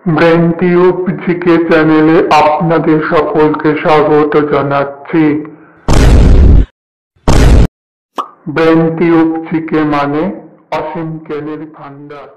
Brain tube GK চ্যানেলে আপনাদের সকলকে স্বাগত জানাচ্ছি। ব্রেন টিউব জিকে মানে অসীম জ্ঞানের ভান্ডার।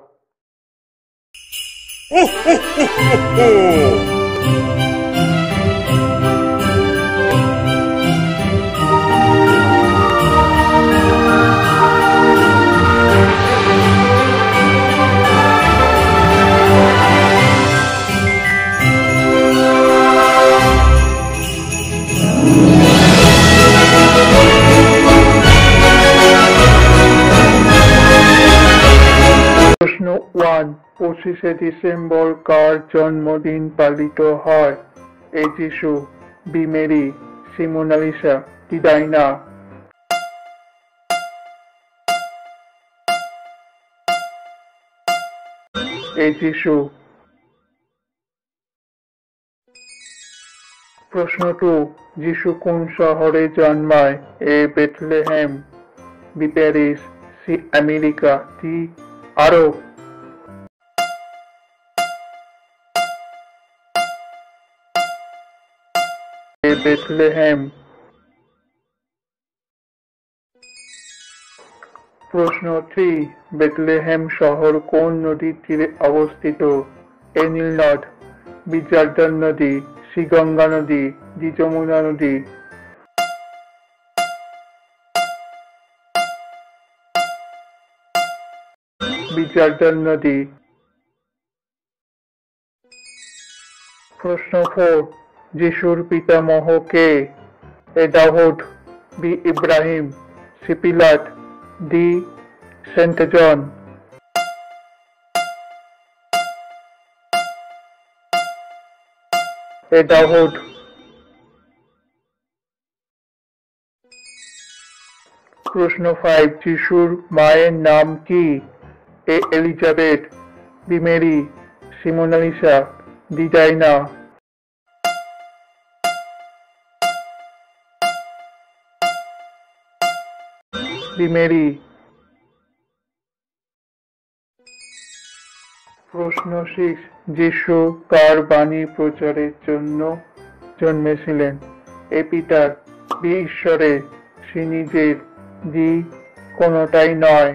প্রশ্ন 1, 25শে ডিসেম্বর কার জন্মদিন পালিত হয়? এ যিশু, B Mary, C Mona Lisa, D Diana. A যিশু। প্রশ্ন 2, যিশু কোন শহরে জন্মায়? A Bethlehem, B Paris, C America, D আরব। A Bethlehem. প্রশ্ন 3, বেথলেহেম শহর কোন নদীর তীরে অবস্থিত? এ নীল নদ, বি জর্দান নদী, সি গঙ্গা নদী, ডি যমুনা নদী। বি জর্দান নদী। প্রশ্ন 4, যিশুর পিতামহ কে? এ দাউদ, বি ইব্রাহিম, C Pilate, D Saint John. A দাউদ। প্রশ্ন 5, যিশুর মায়ের নাম কি? A Elizabeth, B Mary, C Mona Lisa, D Diana. B Mary. প্রশ্ন 6, যিশু কার বাণী প্রচারের জন্য জন্মেছিলেন? এ পিতার, বি ঈশ্বরের, সি নিজের, ডি কোনটাই নয়।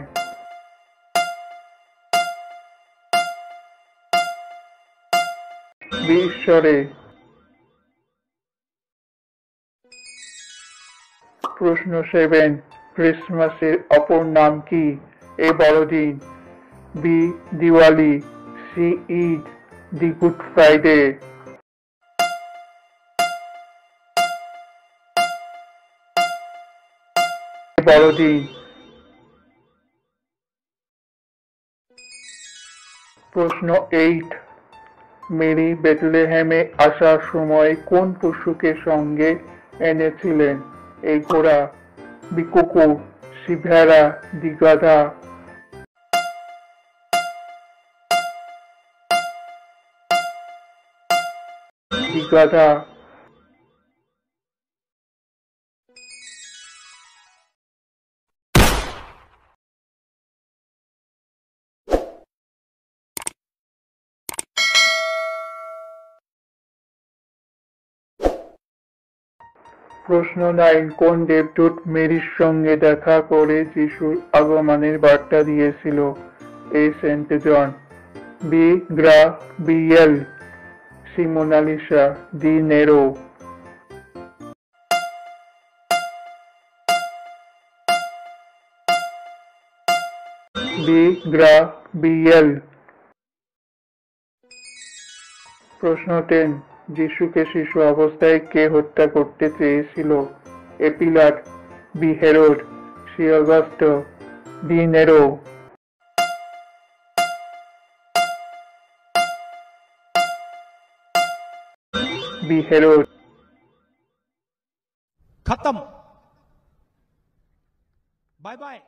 বি ঈশ্বরের। প্রশ্ন 7, ক্রিসমাসের অপর নাম কি? এ বড়দিন, B Diwali, C Eid, D good Friday. বড়দিন। প্রশ্ন 8, মেরি বেথলেহেমে আসার সময় কোন পশুকে সঙ্গে এনেছিলেন? এ ঘোড়া, বি কুকুর, সি ভেড়া, ডি গাধা। ডি গাধা। প্রশ্ন 9, কোন দেবদূত মেরির সঙ্গে দেখা করে যিশুর আগমনের বার্তা দিয়েছিল? A Saint John, B Gabriel, C Mona Lisa, D Nero. B Gabriel. প্রশ্ন 10, যিশুকে শিশু অবস্থায় কে হত্যা করতে চেয়েছিল? A Pilate, B Herod, C August, D Nero. B Herod. खत्म। Bye bye.